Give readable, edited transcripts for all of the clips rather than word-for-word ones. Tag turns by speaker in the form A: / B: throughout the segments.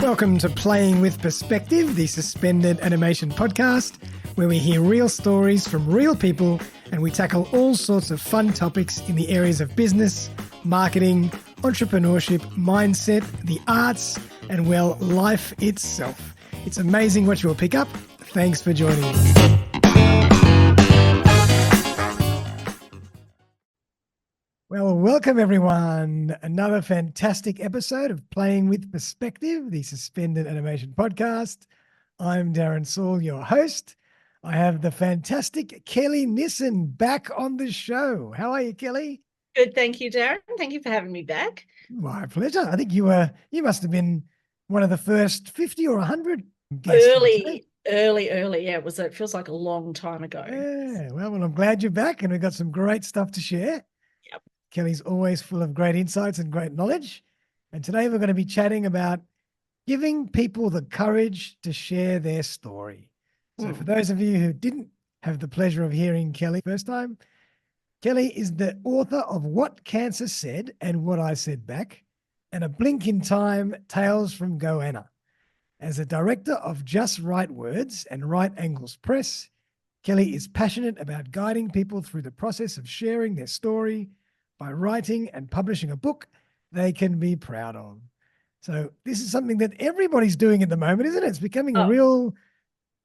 A: Welcome to Playing with Perspective, the suspended animation podcast, where we hear real stories from real people and we tackle all sorts of fun topics in the areas of business, marketing, entrepreneurship, mindset, the arts, and, well, life itself. It's amazing what you will pick up. Thanks for joining us. Well, welcome everyone. Another fantastic episode of Playing with Perspective, the suspended animation podcast. I'm Darren Saul, your host. I have the fantastic Kellie Nissen back on the show. How are you, Kellie?
B: Good, thank you, Darren. Thank you for having me back.
A: My pleasure. I think you must have been one of the first 50 or 100 guests.
B: Early. Yeah, it feels like a long time ago.
A: Yeah, well, I'm glad you're back and we've got some great stuff to share.
B: Yep.
A: Kellie's always full of great insights and great knowledge. And today we're going to be chatting about giving people the courage to share their story. So for those of you who didn't have the pleasure of hearing Kellie first time, Kellie is the author of What Cancer Said and What I Said Back, and A Blink in Time, Tales from Goanna. As a director of Just Right Words and Right Angles Press, Kellie is passionate about guiding people through the process of sharing their story by writing and publishing a book they can be proud of. So this is something that everybody's doing at the moment, isn't it? It's becoming a real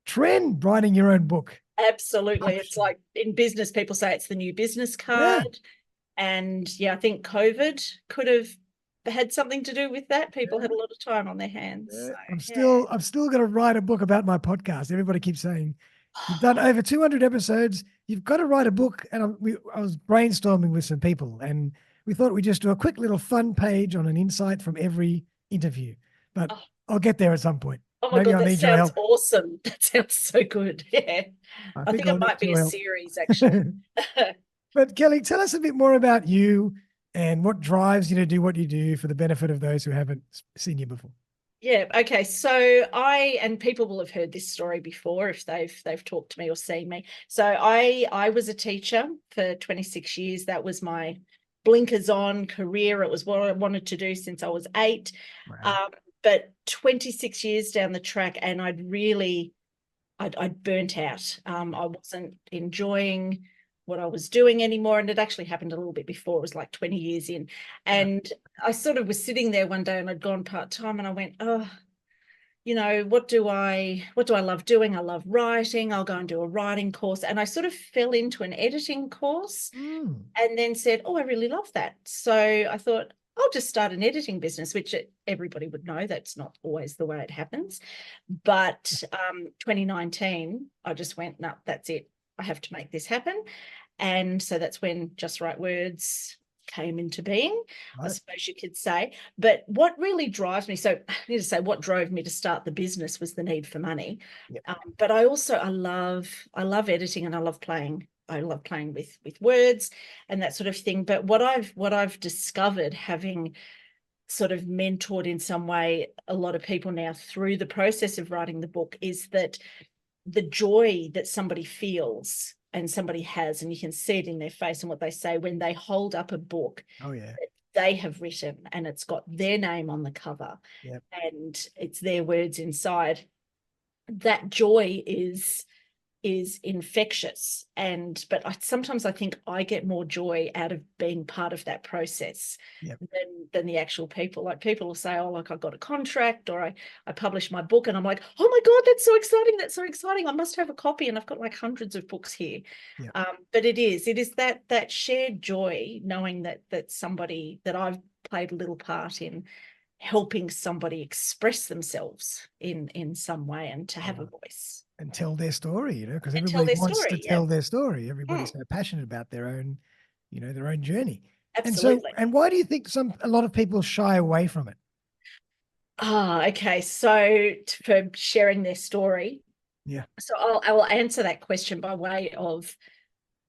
A: trend, writing your own book.
B: Absolutely. It's like in business, people say it's the new business card. Yeah. And I think COVID could have had something to do with that. People had a lot of time on their hands.
A: Yeah. So, I've still got to write a book about my podcast. Everybody keeps saying, you've done over 200 episodes. You've got to write a book. And I was brainstorming with some people and we thought we'd just do a quick little fun page on an insight from every interview. But I'll get there at some point.
B: Oh my God, that sounds awesome. That sounds so good. Yeah. I think it might be a series, actually.
A: But Kellie, tell us a bit more about you and what drives you to do what you do for the benefit of those who haven't seen you before.
B: Yeah. Okay. So and people will have heard this story before if they've talked to me or seen me. So I was a teacher for 26 years. That was my blinkers on career. It was what I wanted to do since I was 8. Wow. But 26 years down the track, and I'd burnt out. I wasn't enjoying what I was doing anymore. And it actually happened a little bit before. It was like 20 years in. And I sort of was sitting there one day and I'd gone part-time and I went, what do I love doing? I love writing. I'll go and do a writing course. And I sort of fell into an editing course and then said, I really love that. So I thought, I'll just start an editing business, which everybody would know that's not always the way it happens. But 2019, I just went, no, that's it. I have to make this happen. And so that's when Just Right Words came into being, I suppose you could say. But what really drives me, so I need to say what drove me to start the business was the need for money. Yep. But I love editing and I love playing. I love playing with words and that sort of thing. But what I've discovered, having sort of mentored in some way a lot of people now through the process of writing the book, is that the joy that somebody feels and somebody has, and you can see it in their face and what they say when they hold up a book that they have written and it's got their name on the cover and it's their words inside, that joy is infectious. But sometimes I think I get more joy out of being part of that process than the actual people. Like people will say, I got a contract or I published my book, and I'm like, oh my God, that's so exciting. I must have a copy, and I've got like hundreds of books here. But it is that shared joy, knowing that somebody, that I've played a little part in helping somebody express themselves in some way and to have a voice.
A: And tell their story, because everybody wants to tell their story. Everybody's so passionate about their own, their own journey.
B: Absolutely.
A: And why do you think a lot of people shy away from it?
B: Okay. So for sharing their story.
A: Yeah.
B: So I will answer that question by way of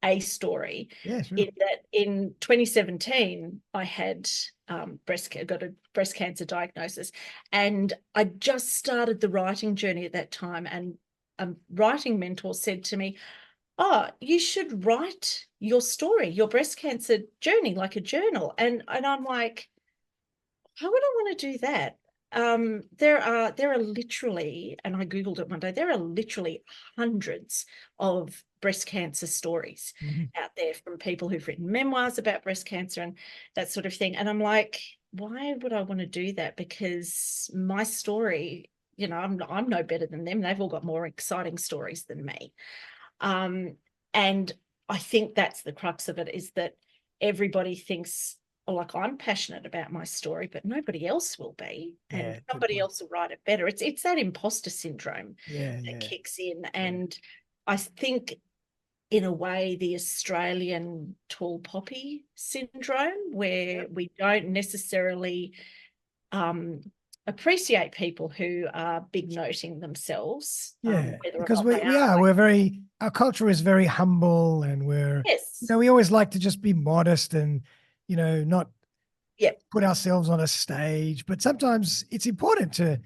B: a story.
A: Yeah, sure.
B: In that in 2017, I had got a breast cancer diagnosis, and I just started the writing journey at that time, and a writing mentor said to me, you should write your story, your breast cancer journey, like a journal. And I'm like, how would I want to do that? there are literally, and I Googled it one day, there are literally hundreds of breast cancer stories out there from people who've written memoirs about breast cancer and that sort of thing. And I'm like, why would I want to do that? Because my story, you know, I'm no better than them. They've all got more exciting stories than me. And I think that's the crux of it, is that everybody thinks, oh, like, I'm passionate about my story, but nobody else will be, and somebody else will write it better. It's that imposter syndrome that kicks in. And I think, in a way, the Australian tall poppy syndrome, where we don't necessarily appreciate people who are big noting themselves.
A: Because our culture is very humble, and we always like to just be modest and, not put ourselves on a stage. But sometimes it's important to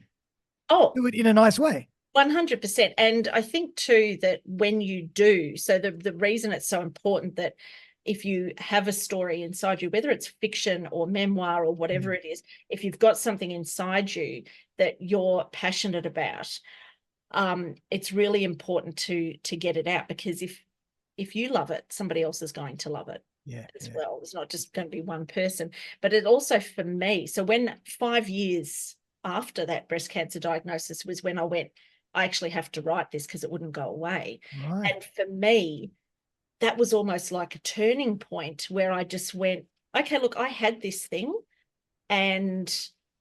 A: do it in a nice way.
B: 100%. And I think too that when you do, so the reason it's so important that if you have a story inside you, whether it's fiction or memoir or whatever it is, if you've got something inside you that you're passionate about, it's really important to get it out, because if you love it, somebody else is going to love it as well. It's not just going to be one person. But it also, for me, so when 5 years after that breast cancer diagnosis was when I went, I actually have to write this because it wouldn't go away.
A: Right.
B: And for me, that was almost like a turning point where I just went, okay, look, I had this thing and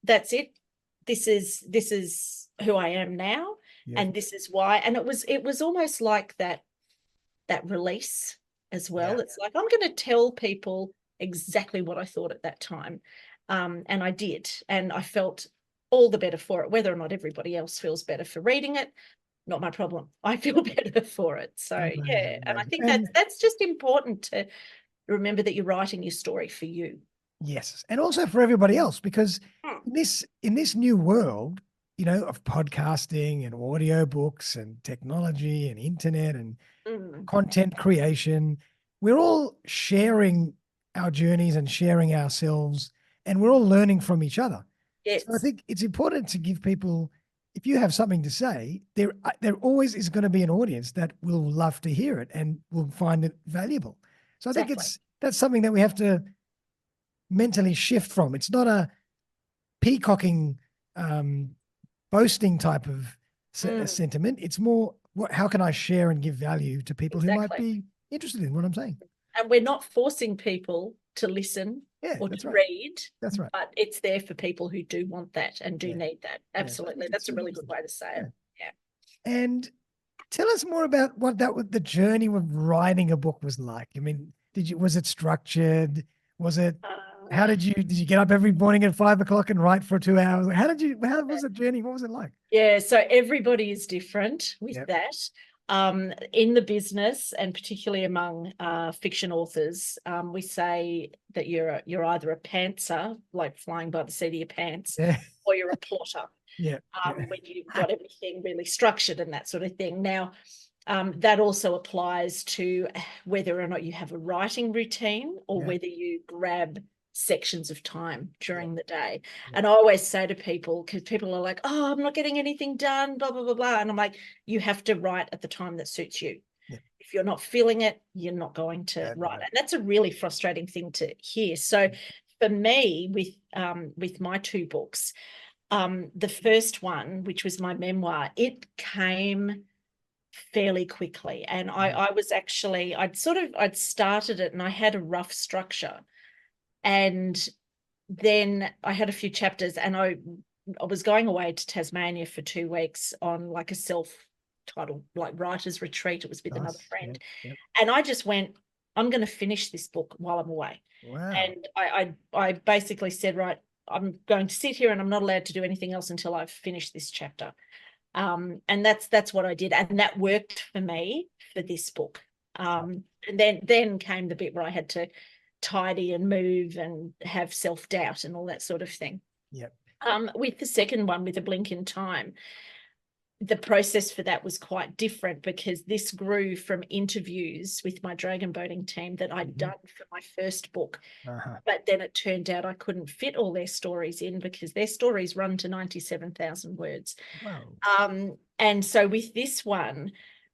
B: that's it. This is who I am now. And this is why. And it was almost like that release as well. It's like, I'm going to tell people exactly what I thought at that time. And I did. And I felt all the better for it. Whether or not everybody else feels better for reading it, not my problem. I feel better for it. So and I think that's just important to remember, that you're writing your story for you.
A: Yes, and also for everybody else, because in this new world, of podcasting and audiobooks and technology and internet and content creation, we're all sharing our journeys and sharing ourselves, and we're all learning from each other.
B: Yes.
A: So I think it's important to give people, if you have something to say, there always is going to be an audience that will love to hear it and will find it valuable. So I think that's something that we have to mentally shift from. It's not a peacocking, boasting type of sentiment. It's more, how can I share and give value to people who might be interested in what I'm saying?
B: And we're not forcing people to listen or to read.
A: That's right.
B: But it's there for people who do want that and do need that. Absolutely. That's a really good way to say it. Yeah.
A: And tell us more about what the journey of writing a book was like. I mean, was it structured? Was it, did you get up every morning at 5 o'clock and write for 2 hours? How was the journey? What was it like?
B: Yeah. So everybody is different with that. In the business, and particularly among fiction authors, we say that you're either a pantser, like flying by the seat of your pants, or you're a plotter. When you've got everything really structured and that sort of thing. Now, that also applies to whether or not you have a writing routine, or whether you grab sections of time during the day. And I always say to people, because people are like, oh, I'm not getting anything done, blah, blah, blah, blah. And I'm like, you have to write at the time that suits you. If you're not feeling it, you're not going to write. And that's a really frustrating thing to hear. So for me, with my 2 books, the first one, which was my memoir, it came fairly quickly. And I was actually, I'd started it and I had a rough structure. And then I had a few chapters, and I was going away to Tasmania for 2 weeks on like a self-titled like writer's retreat. It was with another friend. And I just went, I'm going to finish this book while I'm away.
A: Wow.
B: And I basically said, right, I'm going to sit here and I'm not allowed to do anything else until I've finished this chapter. And that's what I did. And that worked for me for this book. And then came the bit where I had to tidy and move and have self-doubt and all that sort of thing. With the second one, with A Blink in Time, the process for that was quite different, because this grew from interviews with my dragon boating team that I'd done for my first book. But then it turned out I couldn't fit all their stories in, because their stories run to 97,000 words.
A: Wow.
B: And so with this one,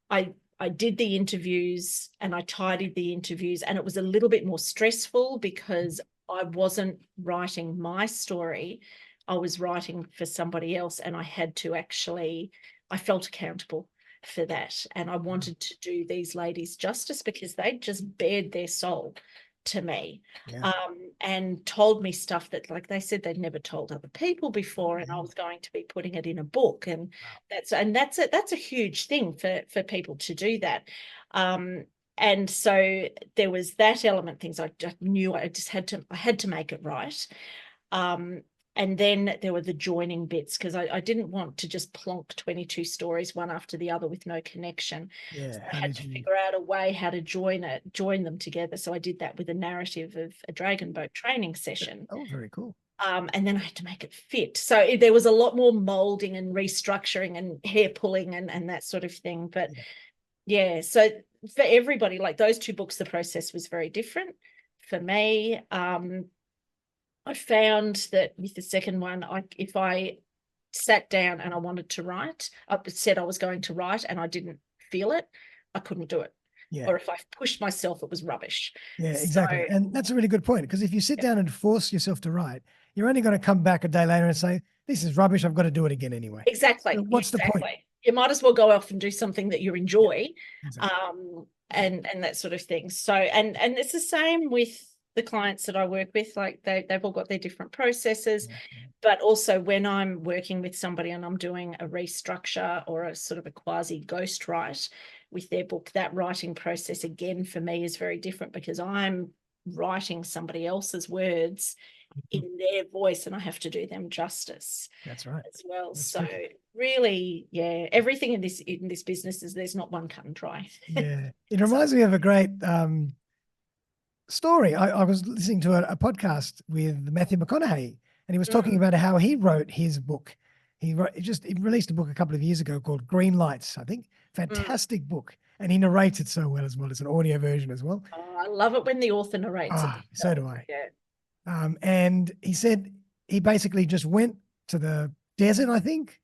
B: I did the interviews and I tidied the interviews, and it was a little bit more stressful because I wasn't writing my story. I was writing for somebody else, and I had to actually, I felt accountable for that. And I wanted to do these ladies justice, because they just bared their soul to me, and told me stuff that, like they said, they'd never told other people before, and I was going to be putting it in a book. And that's a huge thing for people to do that. And so there was that element, things I just knew I had to make it right. And then there were the joining bits, because I didn't want to just plonk 22 stories one after the other with no connection.
A: Yeah.
B: So I had to figure out a way how to join them together. So I did that with a narrative of a dragon boat training session.
A: Oh, very cool.
B: And then I had to make it fit. So there was a lot more molding and restructuring and hair pulling and that sort of thing. But yeah, so for everybody, like those two books, the process was very different. For me, I found that with the second one, if I sat down and I wanted to write, I said I was going to write and I didn't feel it, I couldn't do it.
A: Yeah.
B: Or if I pushed myself, it was rubbish.
A: Yeah, exactly. And that's a really good point, because if you sit down and force yourself to write, you're only going to come back a day later and say, this is rubbish, I've got to do it again anyway.
B: Exactly.
A: So what's the point?
B: You might as well go off and do something that you enjoy,
A: exactly.
B: and that sort of thing. So, and it's the same with the clients that I work with. Like they've all got their different processes, but also when I'm working with somebody and I'm doing a restructure or a sort of a quasi ghost write with their book, that writing process again for me is very different, because I'm writing somebody else's words in their voice and I have to do them justice.
A: That's right.
B: As well.
A: That's
B: so
A: true.
B: Really, everything in this business is, there's not one cut and dry.
A: Yeah. It reminds me of a great story. I was listening to a podcast with Matthew McConaughey, and he was talking about how he wrote his book. He released a book a couple of years ago called Green Lights, I think. Fantastic book. And he narrates it so well as well. It's an audio version as well.
B: Oh, I love it when the author narrates it.
A: So do I.
B: Yeah.
A: And he said he basically just went to the desert, I think,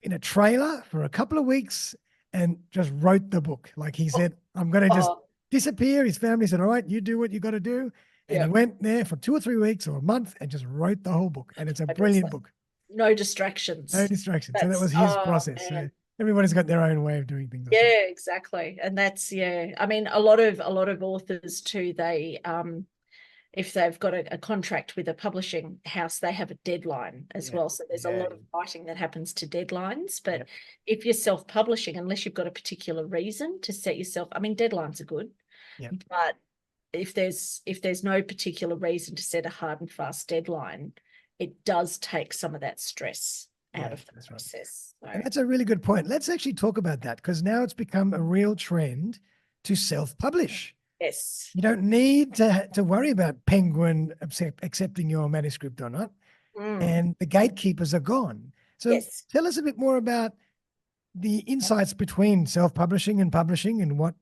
A: in a trailer for a couple of weeks and just wrote the book. Like he said, I'm going to just disappear. His family said, all right, you do what you got to do. And he went there for 2 or 3 weeks or a month and just wrote the whole book. And it's a brilliant book.
B: No distractions.
A: No distractions. So that was his process. So everybody's got their own way of doing things.
B: Yeah, exactly. And that's, I mean, a lot of authors too, they, if they've got a contract with a publishing house, they have a deadline as well. So there's a lot of writing that happens to deadlines. But if you're self-publishing, unless you've got a particular reason to set yourself, I mean, deadlines are good. But if there's no particular reason to set a hard and fast deadline, it does take some of that stress out of the process.
A: Right. So. And that's a really good point. Let's actually talk about that, because now it's become a real trend to self-publish.
B: Yes.
A: You don't need to worry about Penguin accepting your manuscript or not. And the gatekeepers are gone. So tell us a bit more about the insights between self-publishing and publishing, and what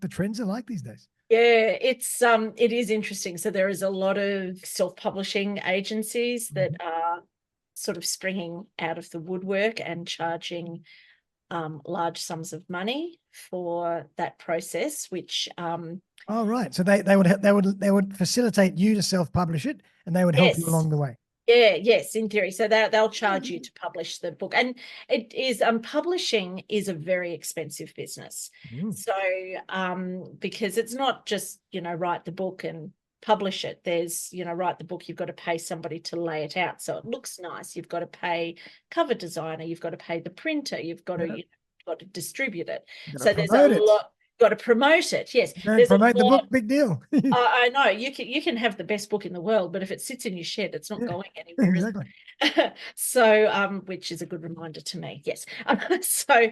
A: the trends are like these days.
B: Yeah, it is interesting. So there is a lot of self-publishing agencies that are sort of springing out of the woodwork and charging large sums of money for that process, which
A: right. So they would facilitate you to self-publish it, and they would help you along the way.
B: Yes, in theory. So they'll charge you to publish the book. And it is publishing is a very expensive business. So because it's not just, write the book and publish it. There's, write the book, you've got to pay somebody to lay it out so it looks nice. You've got to pay cover designer, you've got to pay the printer, you've got to distribute it. So there's a lot. Got to promote it. Yes,
A: promote the book. Big deal.
B: I know you can have the best book in the world, but if it sits in your shed, it's not going anywhere.
A: Exactly.
B: So, which is a good reminder to me. Yes. So,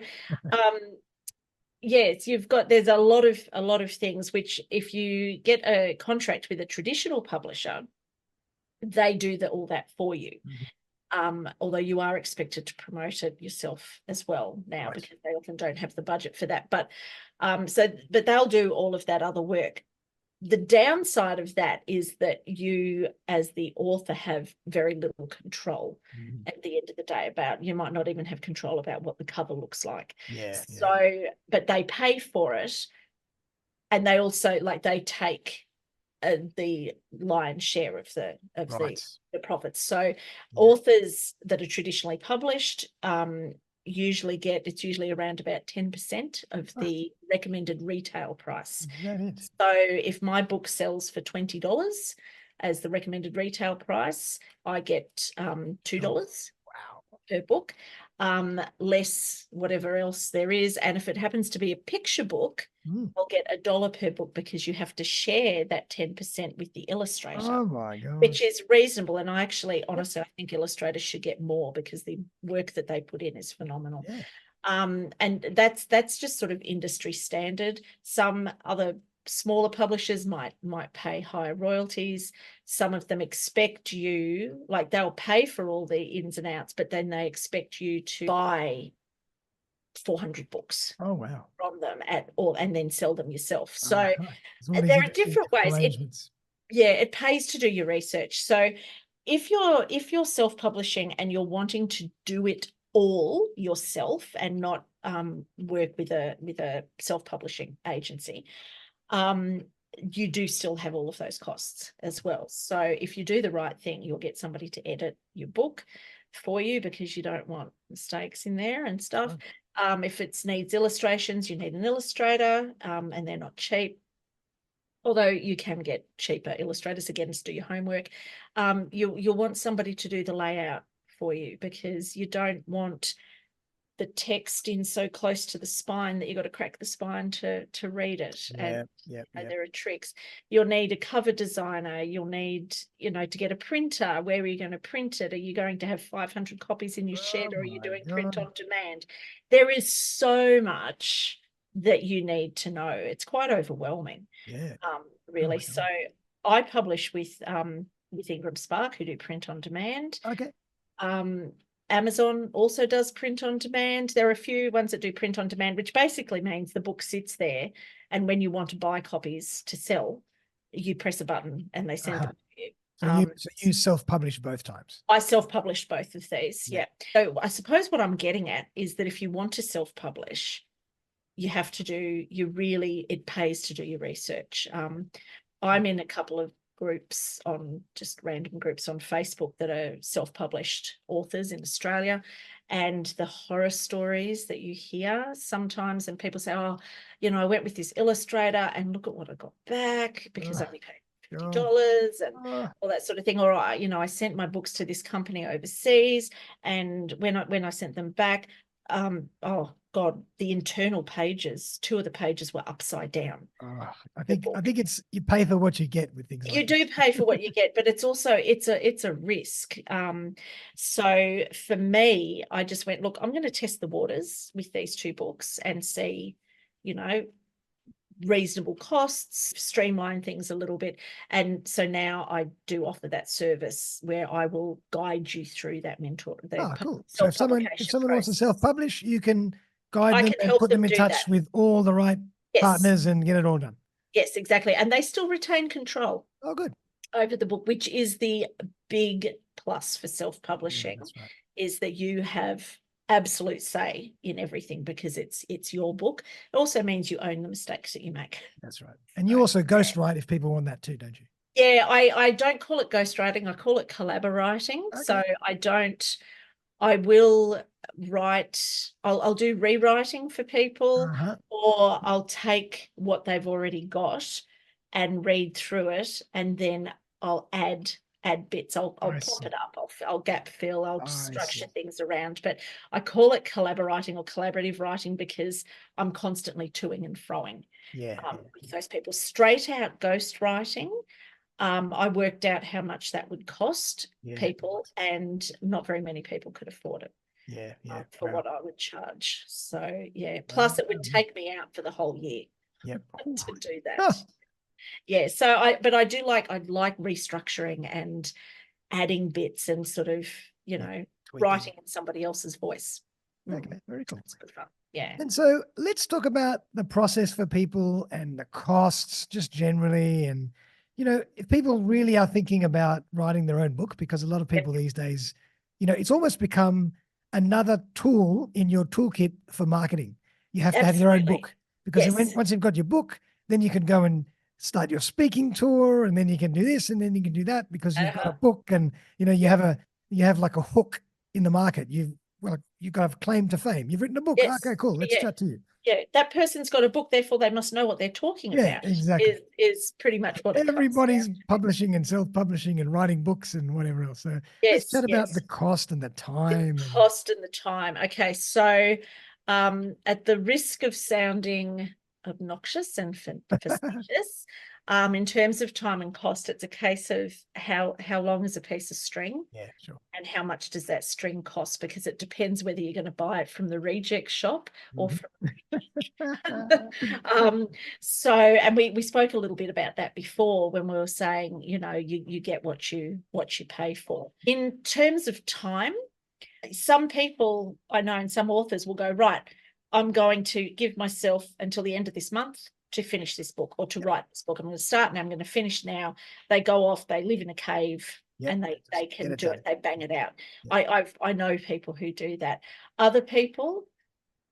B: yes, there's a lot of things which, if you get a contract with a traditional publisher, they do all that for you. although you are expected to promote it yourself as well now,
A: Right.
B: because they often don't have the budget for that. But but they'll do all of that other work. The downside of that is that you, as the author, have very little control at the end of the day. About, you might not even have control about what the cover looks like.
A: Yeah.
B: So, but they pay for it, and they also, like, they take the lion's share of
A: Right.
B: the profits. So authors that are traditionally published usually get, it's usually around about 10% of the recommended retail price.
A: Is that it?
B: So if my book sells for $20 as the recommended retail price, I get $2 per book, less whatever else there is. And if it happens to be a picture book, I'll get $1 per book, because you have to share that 10% with the illustrator.
A: Oh my God.
B: Which is reasonable. And I actually, honestly, I think illustrators should get more, because the work that they put in is phenomenal.
A: Yeah.
B: And that's just sort of industry standard. Some other smaller publishers might pay higher royalties. Some of them expect you, like, they'll pay for all the ins and outs, but then they expect you to buy 400 books from them and then sell them yourself. So there are different ways. It pays to do your research. So if you're self-publishing and you're wanting to do it all yourself and not work with a self-publishing agency, you do still have all of those costs as well. So if you do the right thing, you'll get somebody to edit your book for you, because you don't want mistakes in there and stuff. If it needs illustrations, you need an illustrator, and they're not cheap. Although you can get cheaper illustrators, again, to do your homework. You'll want somebody to do the layout for you, because you don't want the text in so close to the spine that you've got to crack the spine to read it. And there are tricks. You'll need a cover designer. You'll need, to get a printer. Where are you going to print it? Are you going to have 500 copies in your shed, or are you doing print on demand? There is so much that you need to know. It's quite overwhelming. Really. So I publish with Ingram Spark, who do print on demand. Amazon also does print on demand. There are a few ones that do print on demand, which basically means the book sits there, and when you want to buy copies to sell, you press a button and they send them to you.
A: So you self-publish both times?
B: I self-published both of these. Yeah. So I suppose what I'm getting at is that if you want to self-publish, you have to do, it pays to do your research. I'm in a couple of groups, just random groups on Facebook, that are self-published authors in Australia, and the horror stories that you hear sometimes, and people say, oh, I went with this illustrator and look at what I got back, because I only paid $50 and all that sort of thing. Or I sent my books to this company overseas, and when I sent them back, oh God, the internal pages, 2 of the pages were upside down.
A: I think it's, you pay for what you get with things like
B: you do pay for what you get, but it's also, it's a risk. So for me, I just went, look, I'm going to test the waters with these 2 books and see, reasonable costs, streamline things a little bit. And so now I do offer that service where I will guide you through that mentor.
A: Cool. So if someone wants to self-publish, you can guide them and put them in touch with all the right partners and get it all done.
B: Yes, exactly. And they still retain control.
A: Oh, good.
B: Over the book, which is the big plus for self-publishing, is that you have absolute say in everything, because it's your book. It also means you own the mistakes that you make. That's right.
A: And you also ghostwrite if people want that too, don't you?
B: Yeah, I don't call it ghostwriting. I call it collaborating. So I will write, I'll do rewriting for people, or I'll take what they've already got and read through it, and then I'll add bits. I'll pop it up. I'll gap fill. I'll structure things around. But I call it collaborating or collaborative writing, because I'm constantly toing and froing with those people. Straight out ghostwriting, I worked out how much that would cost people, and not very many people could afford it. For what I would charge. So plus it would take me out for the whole year to do that. So I like restructuring and adding bits and sort of you know,
A: tweaking.
B: writing in somebody else's voice.
A: Okay, very cool.
B: That's good fun. Yeah.
A: And so let's talk about the process for people and the costs just generally. And, you know, if people really are thinking about writing their own book, because a lot of people these days, you know, it's almost become another tool in your toolkit for marketing. You have to have your own book, because once you've got your book, then you can go and start your speaking tour, and then you can do this, and then you can do that, because you've got a book, and, you know, you have like a hook in the market. You've got a claim to fame. You've written a book.
B: Yes.
A: Okay, cool. Let's chat to you.
B: Yeah, that person's got a book, therefore they must know what they're talking about.
A: Exactly.
B: Is pretty much what
A: everybody's publishing and self-publishing and writing books and whatever else. So let's chat about the cost and the time.
B: The cost and the time. Okay, so at the risk of sounding obnoxious and facetious, in terms of time and cost, it's a case of how long is a piece of string,
A: sure,
B: and how much does that string cost, because it depends whether you're going to buy it from the reject shop or from so, and we spoke a little bit about that before when we were saying, you know, you get what you pay for. In terms of time, some people I know and some authors will go, right, I'm going to give myself until the end of this month to finish this book, or to write this book. I'm going to start now, I'm going to finish now. They go off, they live in a cave, and they can do it. They bang it out. I know people who do that. Other people,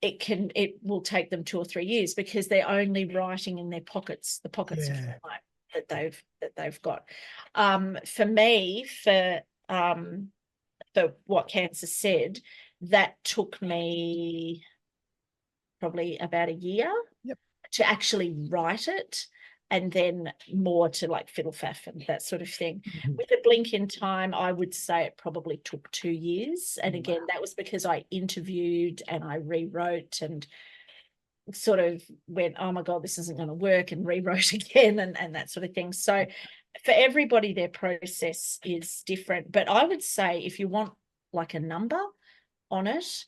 B: it will take them 2 or 3 years, because they're only writing in their pockets, the pockets of time that they've got. For me, for what Cancer said, that took me probably about a year to actually write it, and then more to like fiddle faff and that sort of thing. With a blink in time, I would say it probably took 2 years. And again, that was because I interviewed and I rewrote and sort of went, oh my God, this isn't going to work, and rewrote again and that sort of thing. So for everybody, their process is different. But I would say, if you want like a number on it,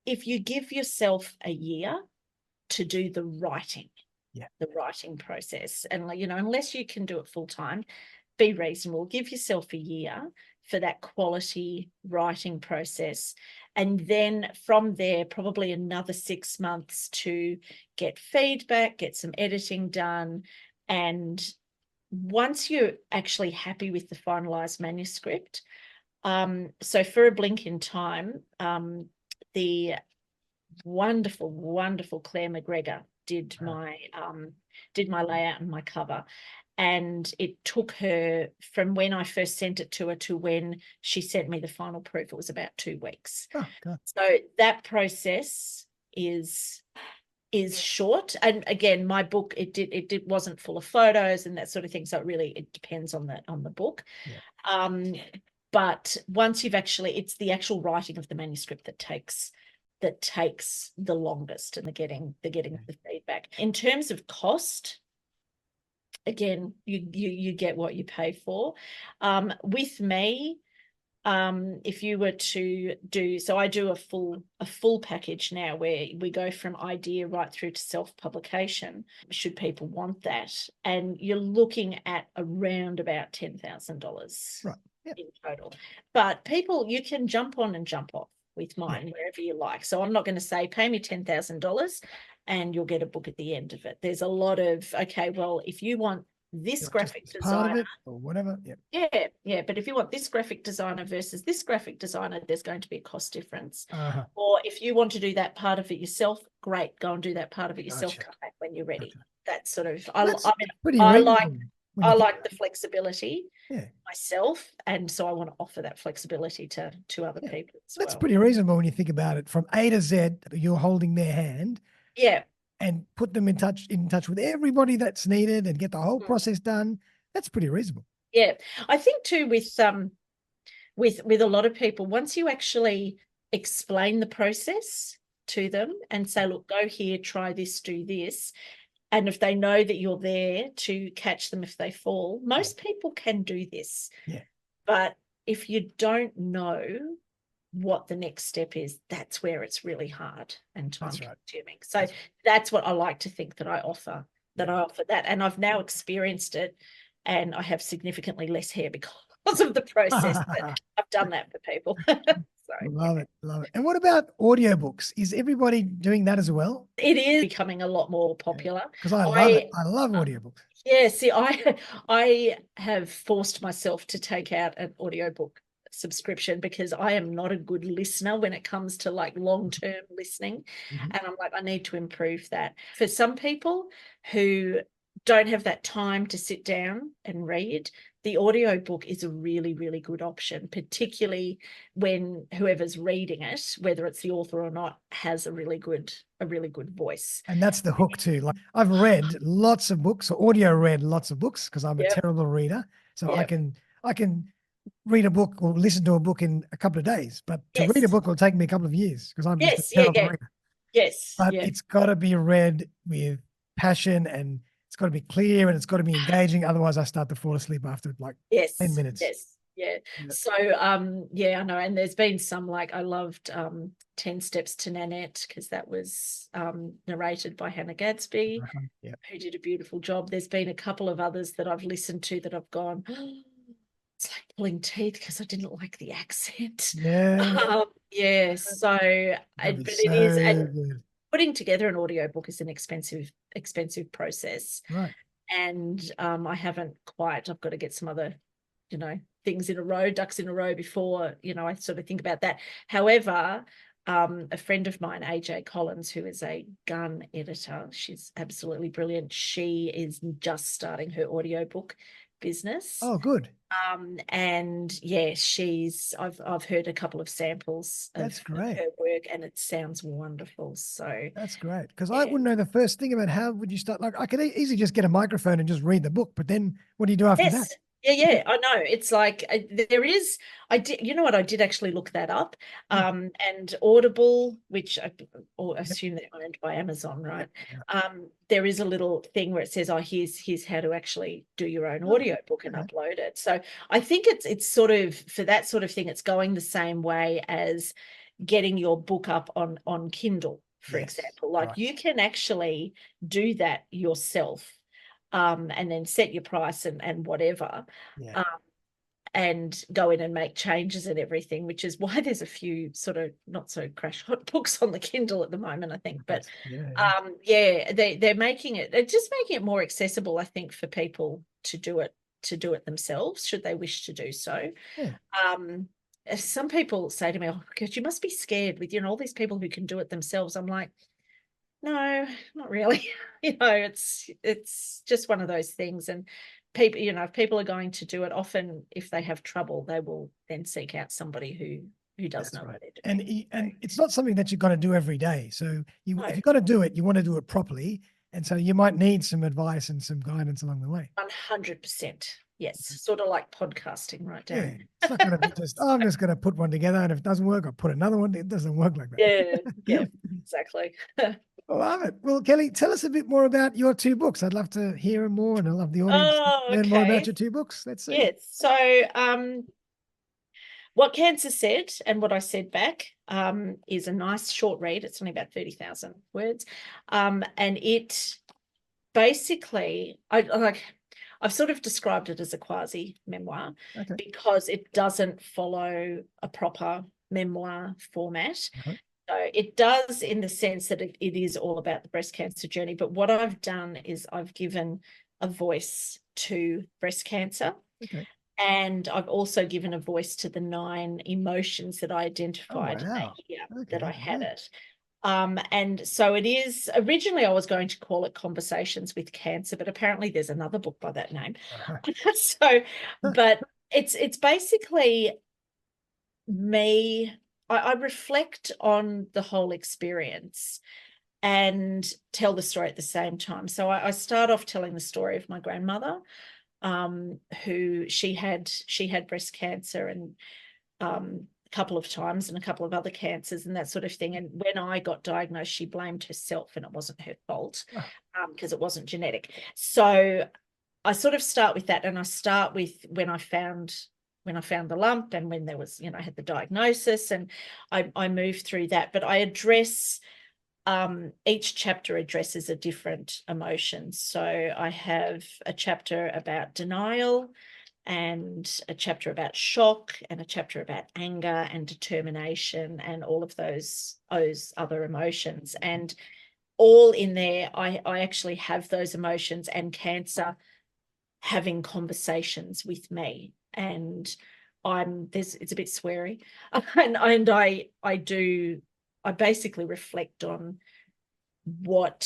B: if you give yourself a year to do the writing, the writing process, and, you know, unless you can do it full time, be reasonable, give yourself a year for that quality writing process. And then from there, probably another 6 months to get feedback, get some editing done. And once you're actually happy with the finalized manuscript, so for A Blink in Time, the wonderful Claire McGregor did my layout and my cover. And it took her, from when I first sent it to her to when she sent me the final proof, it was about 2 weeks.
A: Oh, God.
B: So that process is short. And again, my book, it wasn't full of photos and that sort of thing. So it depends on the book. But once you've actually, it's the actual writing of the manuscript that takes the longest, and the getting the feedback. In terms of cost, again, you get what you pay for. With me, if you were to do, so I do a full package now, where we go from idea right through to self-publication, should people want that, and you're looking at around about $10,000 in total. But people, you can jump on and jump off with mine wherever you like. So I'm not going to say pay me $10,000 and you'll get a book at the end of it. There's a lot of, okay, well, if you want this graphic designer,
A: part of it or whatever,
B: but if you want this graphic designer versus this graphic designer, there's going to be a cost difference. Or if you want to do that part of it yourself, great, go and do that part of it yourself. Come back when you're ready. That's sort of, I like the flexibility myself, and so I want to offer that flexibility to other people as well.
A: That's pretty reasonable when you think about it. From A to Z, you're holding their hand, and put them in touch with everybody that's needed, and get the whole process done. That's pretty reasonable.
B: I think too, with a lot of people, once you actually explain the process to them and say, look, go here, try this, do this. And if they know that you're there to catch them if they fall, most people can do this. But if you don't know what the next step is, that's where it's really hard and time consuming. So that's what I like to think that I offer, that. And I've now experienced it, and I have significantly less hair because because of the process, but I've done that for people. So
A: Love it. Love it. And what about audiobooks? Is everybody doing that as well?
B: it is becoming a lot more popular.
A: Because I love it. I love audiobooks.
B: Yeah, see, I have forced myself to take out an audiobook subscription because I am not a good listener when it comes to like long-term listening. And I'm like, I need to improve that. For some people who don't have that time to sit down and read, the audiobook is a really, really good option, particularly when whoever's reading it, whether it's the author or not, has a really good voice.
A: And that's the hook too. Like I've read lots of books, or audio read lots of books because I'm a terrible reader. So I can read a book or listen to a book in a couple of days, but to read a book will take me a couple of years because I'm just a terrible reader. But it's got to be read with passion, and it's got to be clear, and it's got to be engaging. Otherwise, I start to fall asleep after like 10 minutes.
B: Yeah. So, I know. And there's been some, like, I loved 10 Steps to Nanette because that was narrated by Hannah Gadsby, who did a beautiful job. There's been a couple of others that I've listened to that I've gone, it's like pulling teeth because I didn't like the accent. So, but it is, and putting together an audiobook is an expensive process.
A: Right.
B: And I haven't quite, I've got to get some other, things in a row, ducks in a row before, I sort of think about that. However, a friend of mine, AJ Collins, who is a gun editor, she's absolutely brilliant. She is just starting her audiobook business.
A: Oh, good.
B: And yeah, I've heard a couple of samples of her work, and it sounds wonderful. So
A: that's great, because I wouldn't know the first thing about how would you start. Like I could easily just get a microphone and just read the book, but then what do you do after that?
B: Yeah, I know. It's like there is, I did actually look that up. And Audible, which I assume they're owned by Amazon, right? There is a little thing where it says, oh, here's how to actually do your own audio book and upload it. So I think it's sort of, for that sort of thing, it's going the same way as getting your book up on Kindle, for example. Like you can actually do that yourself. And then set your price and whatever, and go in and make changes and everything, which is why there's a few sort of not so crash hot books on the Kindle at the moment, I think. But they're making it more accessible, I think, for people to do it themselves, should they wish to do so. Some people say to me, oh God, you must be scared with all these people who can do it themselves. I'm like, no, not really. It's just one of those things. And people, if people are going to do it, often if they have trouble, they will then seek out somebody who does know what they're doing.
A: And it's not something that you've got to do every day. So if you've got to do it, you want to do it properly. And so you might need some advice and some guidance along the way.
B: 100%. Yes. Sort of like podcasting, right, Darren?
A: Yeah. It's not going to be just, I'm just going to put one together, and if it doesn't work, I'll put another one. It doesn't work like that.
B: Yeah, exactly.
A: I love it. Well, Kellie, tell us a bit more about your two books. I'd love to hear more, and I love the audience to learn more about your two books. Let's see.
B: Yes. So What Cancer Said and What I Said Back is a nice short read. It's only about 30,000 words. And it basically, I've sort of described it as a quasi memoir because it doesn't follow a proper memoir format. So it does, in the sense that it is all about the breast cancer journey. But what I've done is I've given a voice to breast cancer. And I've also given a voice to the 9 emotions that I identified that I had it. And so it is, originally I was going to call it Conversations with Cancer, but apparently there's another book by that name. But it's basically me. I reflect on the whole experience and tell the story at the same time. So I start off telling the story of my grandmother, who she had breast cancer and a couple of times, and a couple of other cancers and that sort of thing. And when I got diagnosed, she blamed herself, and it wasn't her fault because it wasn't genetic. So I sort of start with that, and I start with when I found the lump, and when there was, I had the diagnosis, and I move through that. But I address, each chapter addresses a different emotion. So I have a chapter about denial, and a chapter about shock, and a chapter about anger and determination and all of those other emotions. And all in there, I actually have those emotions and cancer having conversations with me. And it's a bit sweary. And I basically reflect on why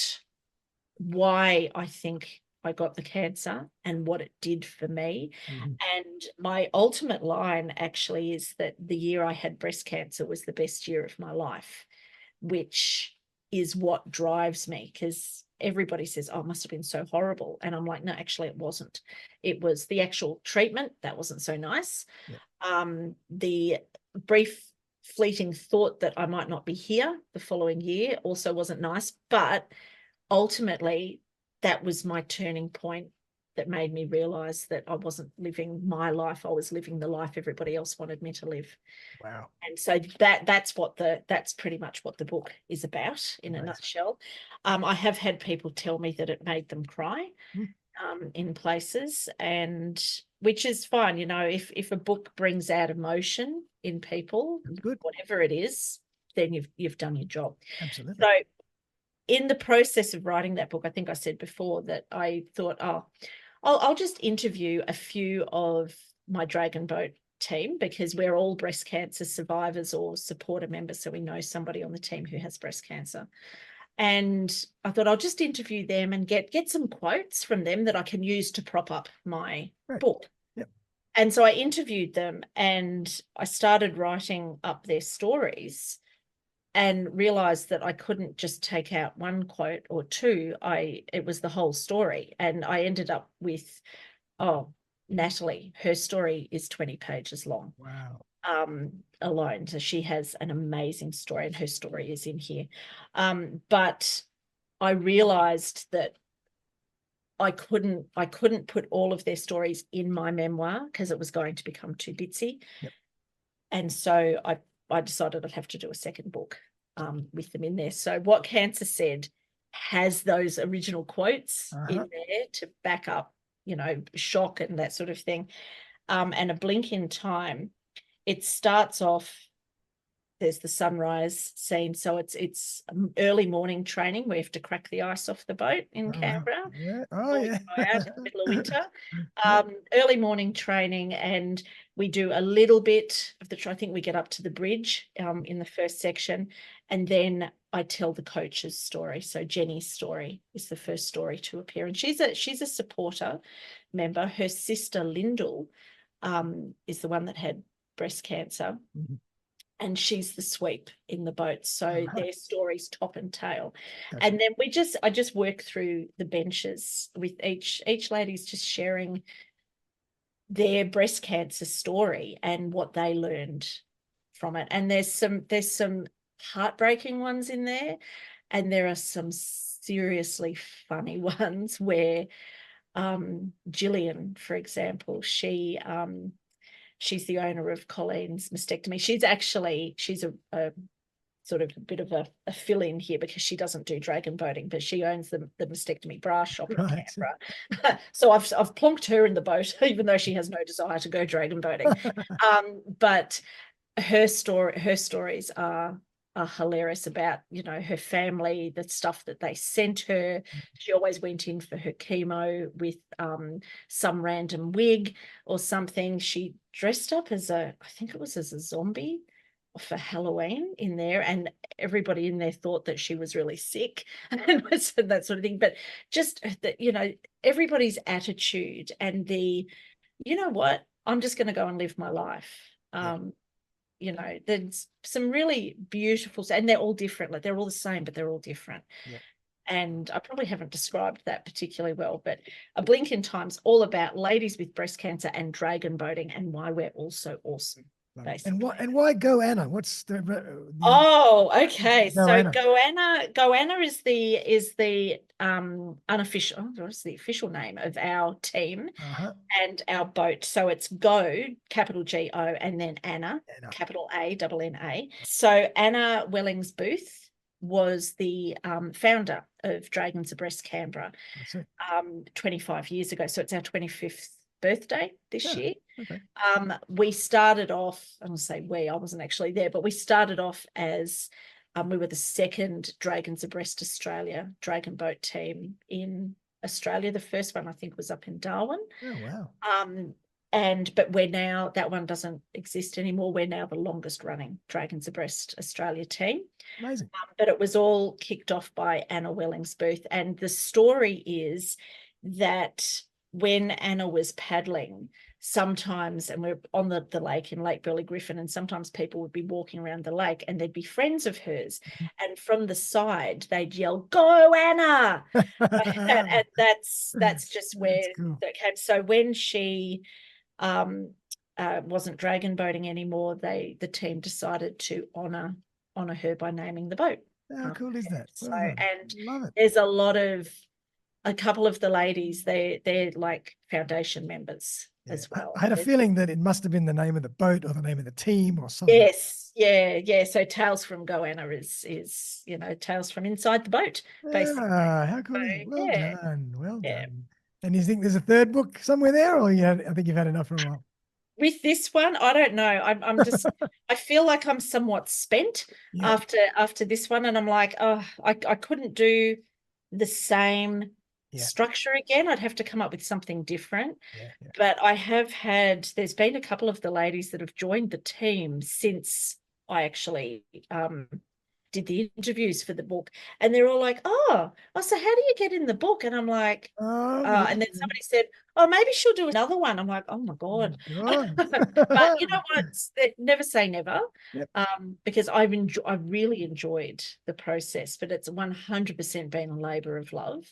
B: I think I got the cancer and what it did for me.
A: Mhm.
B: And my ultimate line actually is that the year I had breast cancer was the best year of my life, which is what drives me, because everybody says, oh, it must have been so horrible. And I'm like, no, actually, it wasn't. It was the actual treatment that wasn't so nice.
A: Yeah.
B: The brief fleeting thought that I might not be here the following year also wasn't nice, but ultimately that was my turning point that made me realize that I wasn't living my life. I was living the life everybody else wanted me to live.
A: Wow.
B: And so that's pretty much what the book is about in a nutshell. I have had people tell me that it made them cry in places, and which is fine. If a book brings out emotion in people,
A: Good.
B: whatever it is, then you've done your job.
A: Absolutely.
B: So in the process of writing that book, I think I said before that I thought, I'll just interview a few of my Dragon Boat team, because we're all breast cancer survivors or supporter members, so we know somebody on the team who has breast cancer. And I thought I'll just interview them and get some quotes from them that I can use to prop up my book.
A: Yep.
B: And so I interviewed them and I started writing up their stories, and realized that I couldn't just take out one quote or two. It was the whole story. And I ended up with, Natalie, her story is 20 pages long.
A: Wow.
B: Alone. So she has an amazing story, and her story is in here. But I realized that I couldn't put all of their stories in my memoir because it was going to become too bitsy.
A: Yep.
B: And so I decided I'd have to do a second book with them in there. So What Cancer Said has those original quotes in there to back up, shock and that sort of thing. And A Blink in Time, it starts off, there's the sunrise scene. So it's early morning training. We have to crack the ice off the boat in Canberra.
A: Yeah.
B: Before we
A: Yeah.
B: go out in the middle of winter.
A: Yep.
B: Early morning training, and we do a little bit of I think we get up to the bridge in the first section, and then I tell the coach's story. So Jenny's story is the first story to appear, and she's a supporter member. Her sister Lyndall is the one that had breast cancer.
A: Mm-hmm.
B: And she's the sweep in the boat. So their stories top and tail.
A: Gotcha.
B: And then I just work through the benches with each lady's just sharing their breast cancer story and what they learned from it. And there's some heartbreaking ones in there, and there are some seriously funny ones where Gillian, for example, she's the owner of Colleen's Mastectomy. She's a sort of a bit of a fill-in here because she doesn't do dragon boating, but she owns the mastectomy bra shop in Canberra. So I've plonked her in the boat, even though she has no desire to go dragon boating. But her stories are hilarious about, her family, the stuff that they sent her. She always went in for her chemo with some random wig or something. She dressed up as I think it was as a zombie for Halloween in there, and everybody in there thought that she was really sick and that sort of thing. But just that, everybody's attitude and what, I'm just going to go and live my life. There's some really beautiful, and they're all different. Like, they're all the same, but they're all different.
A: Yeah.
B: And I probably haven't described that particularly well, but A Blink in Time's all about ladies with breast cancer and dragon boating and why we're all so awesome. Basically.
A: And why Go Anna? What's the
B: okay.
A: Go
B: So
A: Anna.
B: Goanna is the unofficial, what's the official name of our team and our boat. So it's Go, capital Go, and then Anna, capital A, double N-A. So Anna Wellings Booth was the founder of Dragons Abreast Canberra 25 years ago. So it's our 25th birthday this
A: Yeah.
B: year.
A: Okay.
B: We started off, I wasn't actually there, but we started off as we were the second Dragons Abreast Australia dragon boat team in Australia. The first one I think was up in Darwin.
A: Oh, wow.
B: But we're now, that one doesn't exist anymore. We're now the longest running Dragons Abreast Australia team.
A: Amazing.
B: But it was all kicked off by Anna Wellingsbooth. And the story is that when Anna was paddling, sometimes, and we're on the lake in Lake Burley Griffin, and sometimes people would be walking around the lake and there'd be friends of hers. And from the side, they'd yell, "Go, Anna!" and that's just where
A: cool.
B: that came. So when she wasn't dragon boating anymore, the team decided to honor her by naming the boat.
A: How cool is that?
B: So,
A: Well done.
B: and
A: Love it.
B: there's a couple of the ladies, they're like foundation members as well.
A: I had a feeling that it must have been the name of the boat or the name of the team or something.
B: Yes, yeah. So Tales from Goanna is Tales from Inside the Boat, basically.
A: How cool is it?
B: So,
A: Well done. Well
B: yeah.
A: done. And you think there's a third book somewhere there, or I think you've had enough for a while?
B: With this one, I don't know. I'm just I feel like I'm somewhat spent after this one, and I'm like, oh, I couldn't do the same structure again. I'd have to come up with something different. But there's been a couple of the ladies that have joined the team since I actually did the interviews for the book, and they're all like, oh, so how do you get in the book? And I'm like, and then somebody said, oh, maybe she'll do another one. I'm like, oh my God. But you know what? Never say never. Because I really enjoyed the process, but it's 100% been a labor of love.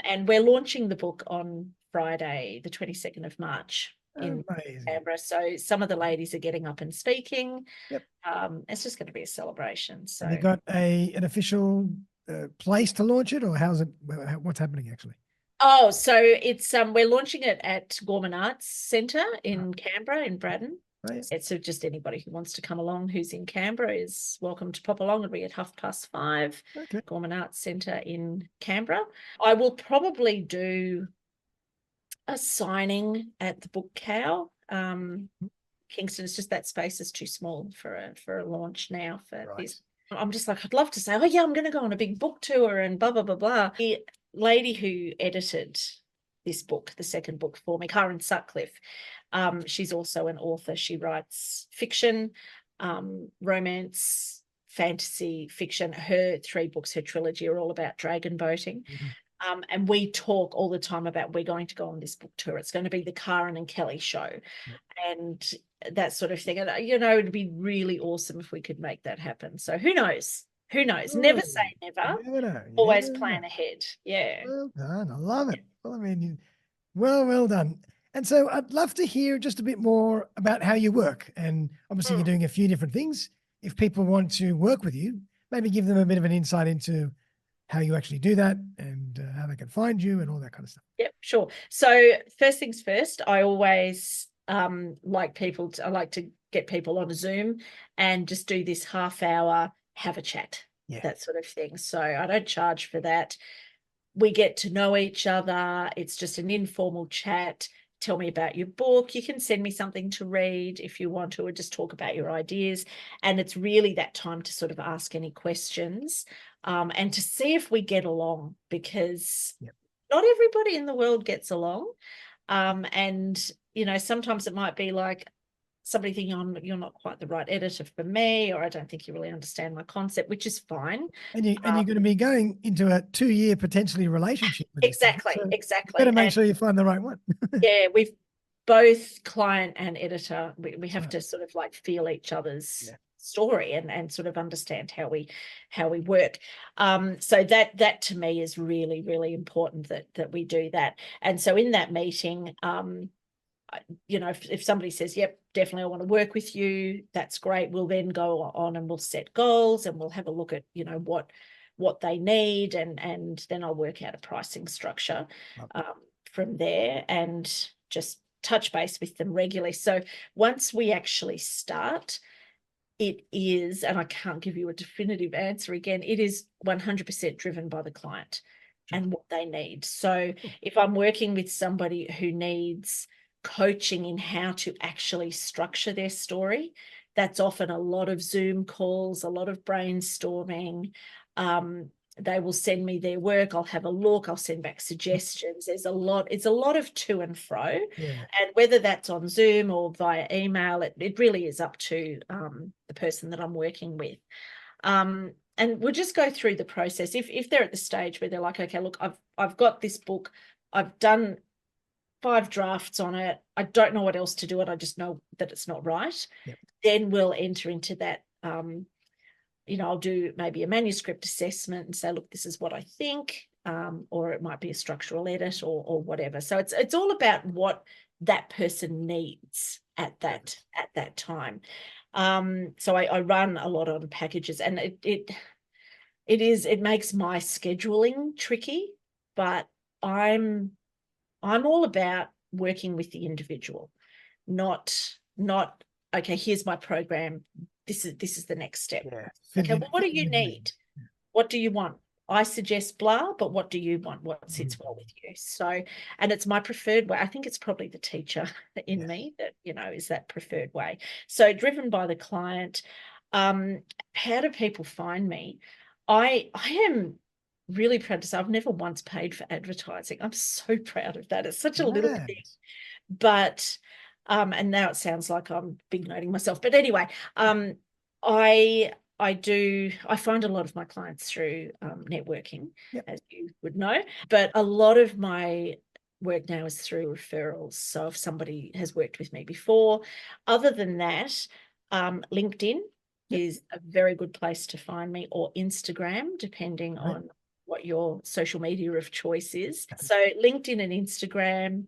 B: And we're launching the book on Friday, the 22nd of March in Canberra. So some of the ladies are getting up and speaking. It's just going to be a celebration. So
A: have you got an official place to launch it, or what's happening actually?
B: Oh, so it's we're launching it at Gorman Arts Centre in Canberra, in Braddon. It's so just anybody who wants to come along who's in Canberra is welcome to pop along. It'll be at 5:30. Gorman Arts Centre in Canberra. I will probably do a signing at the Book Cow. Kingston, it's just that space is too small for a launch now for this. I'm just like, I'd love to say, oh yeah, I'm going to go on a big book tour and blah, blah, blah, blah. The lady who edited this book, the second book for me, Karen Sutcliffe, she's also an author. She writes fiction, romance, fantasy fiction. Her 3 books, her trilogy, are all about dragon boating. And we talk all the time about we're going to go on this book tour. It's going to be the Karen and Kellie show and that sort of thing. And, it'd be really awesome if we could make that happen. So who knows? Never say never.
A: You never know.
B: Always plan ahead. Yeah.
A: Well done. I love it. Well, I mean, well done. And so I'd love to hear just a bit more about how you work. And obviously you're doing a few different things. If people want to work with you, maybe give them a bit of an insight into how you actually do that and how they can find you and all that kind of stuff.
B: Yep, sure. So first things first, I always I like to get people on a Zoom and just do this half hour, have a chat, that sort of thing. So I don't charge for that. We get to know each other. It's just an informal chat. Tell me about your book. You can send me something to read if you want to, or just talk about your ideas. And it's really that time to sort of ask any questions and to see if we get along, because not everybody in the world gets along. And, sometimes it might be like somebody thinking you're not quite the right editor for me, or I don't think you really understand my concept, which is fine.
A: And you're going to be going into a 2-year potentially relationship with
B: exactly.
A: Better make sure you find the right one.
B: We've both client and editor. We have to sort of like feel each other's story and sort of understand how we work. So that to me is really, really important that we do that. And so in that meeting, if somebody says, yep, definitely I want to work with you, that's great. We'll then go on and we'll set goals and we'll have a look at, what they need, and then I'll work out a pricing structure from there and just touch base with them regularly. So once we actually start, it is, and I can't give you a definitive answer again, it is 100% driven by the client. and what they need. So if I'm working with somebody who needs coaching in how to actually structure their story, that's often a lot of Zoom calls, a lot of brainstorming. They will send me their work. I'll have a look. I'll send back suggestions. It's a lot of to and fro.
A: Yeah.
B: And whether that's on Zoom or via email, it really is up to the person that I'm working with. And we'll just go through the process. If they're at the stage where they're like, okay, look, I've got this book. I've done 5 drafts on it. I don't know what else to do it. I just know that it's not right.
A: Yep.
B: Then we'll enter into that. I'll do maybe a manuscript assessment and say, look, this is what I think, or it might be a structural edit or whatever. So it's all about what that person needs at that time. So I run a lot on packages, and it makes my scheduling tricky, but I'm all about working with the individual, not okay, here's my program. This is the next step.
A: Yeah.
B: Okay, well, what do you need? What do you want? I suggest blah, but what do you want? What sits well with you? So, and it's my preferred way. I think it's probably the teacher in me that, is that preferred way. So driven by the client. How do people find me? I am really proud to say I've never once paid for advertising. I'm so proud of that. It's such a little thing. But and now it sounds like I'm big noting myself. But anyway, I find a lot of my clients through networking, as you would know, but a lot of my work now is through referrals. So if somebody has worked with me before, other than that, LinkedIn is a very good place to find me, or Instagram, depending on what your social media of choice is. So LinkedIn and Instagram,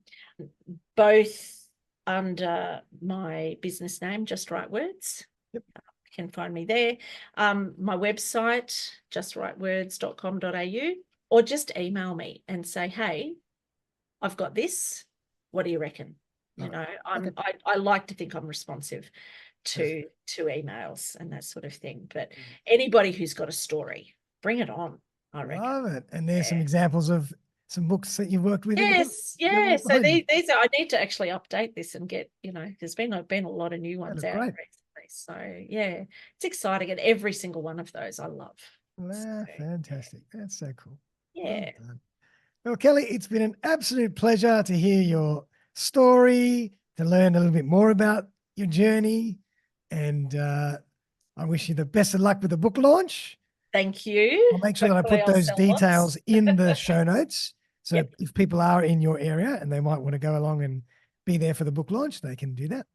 B: both under my business name, Just Right Words. You can find me there. My website, justrightwords.com.au, or just email me and say, hey, I've got this. What do you reckon? I like to think I'm responsive to emails and that sort of thing. But anybody who's got a story, bring it on, I reckon.
A: Love it. And there's some examples of some books that you've worked with.
B: Yes, yeah. So these are, I need to actually update this and get, there's been a lot of new ones out recently. So yeah, it's exciting. And every single one of those I love.
A: Fantastic. That's so cool.
B: Yeah.
A: Well, Kellie, it's been an absolute pleasure to hear your story, to learn a little bit more about your journey. And I wish you the best of luck with the book launch.
B: Thank you.
A: I'll make sure that I put those details in the show notes. So if people are in your area and they might want to go along and be there for the book launch, they can do that.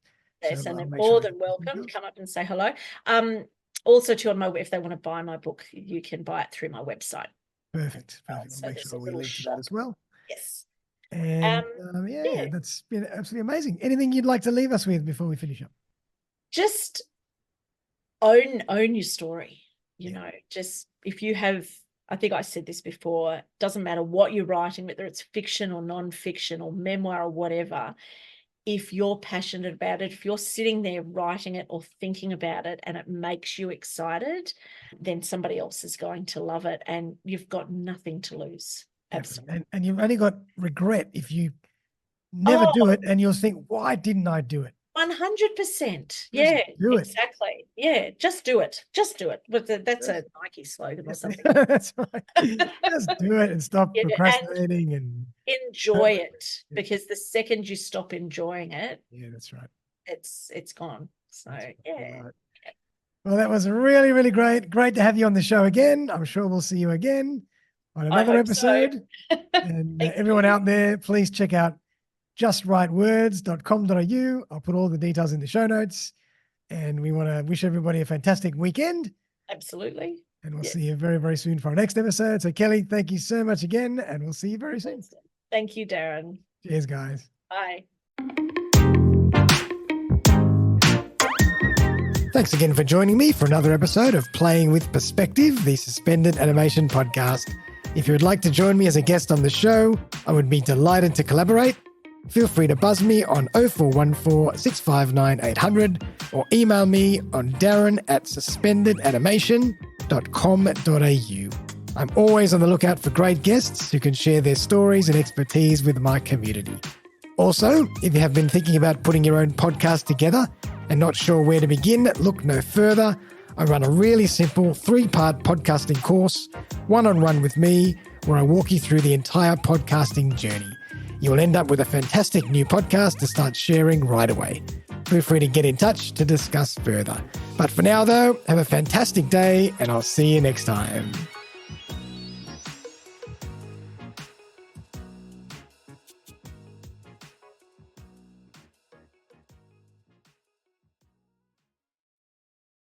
B: Yes, and they're more than welcome to come up and say hello. Also, too, if they want to buy my book, you can buy it through my website.
A: Perfect. I'll make sure we link to that as well.
B: Yes.
A: And that's been absolutely amazing. Anything you'd like to leave us with before we finish up? Just
B: own your story. Just if you have, I think I said this before, it doesn't matter what you're writing, whether it's fiction or non-fiction or memoir or whatever, if you're passionate about it, if you're sitting there writing it or thinking about it and it makes you excited, then somebody else is going to love it and you've got nothing to lose. Absolutely.
A: And you've only got regret if you never do it and you'll think, why didn't I do it?
B: 100%. Yeah, exactly. Yeah, just do it. Just do it. But that's a Nike slogan or something.
A: That's right. Just do it and stop procrastinating and
B: enjoy it. Because the second you stop enjoying it,
A: that's right.
B: It's gone. So yeah.
A: Well, that was really, really great. Great to have you on the show again. I'm sure we'll see you again on another episode. So. And everyone out there, please check out justrightwords.com.au. I'll put all the details in the show notes. And we want to wish everybody a fantastic weekend.
B: Absolutely.
A: And we'll see you very, very soon for our next episode. So, Kellie, thank you so much again. And we'll see you very soon.
B: Thank you, Darren.
A: Cheers, guys.
B: Bye.
A: Thanks again for joining me for another episode of Playing with Perspective, the Suspended Animation Podcast. If you would like to join me as a guest on the show, I would be delighted to collaborate. Feel free to buzz me on 0414 659 800 or email me on darren@suspendedanimation.com.au. I'm always on the lookout for great guests who can share their stories and expertise with my community. Also, if you have been thinking about putting your own podcast together and not sure where to begin, look no further. I run a really simple 3-part podcasting course, one-on-one with me, where I walk you through the entire podcasting journey. You'll end up with a fantastic new podcast to start sharing right away. Feel free to get in touch to discuss further. But for now, though, have a fantastic day, and I'll see you next time.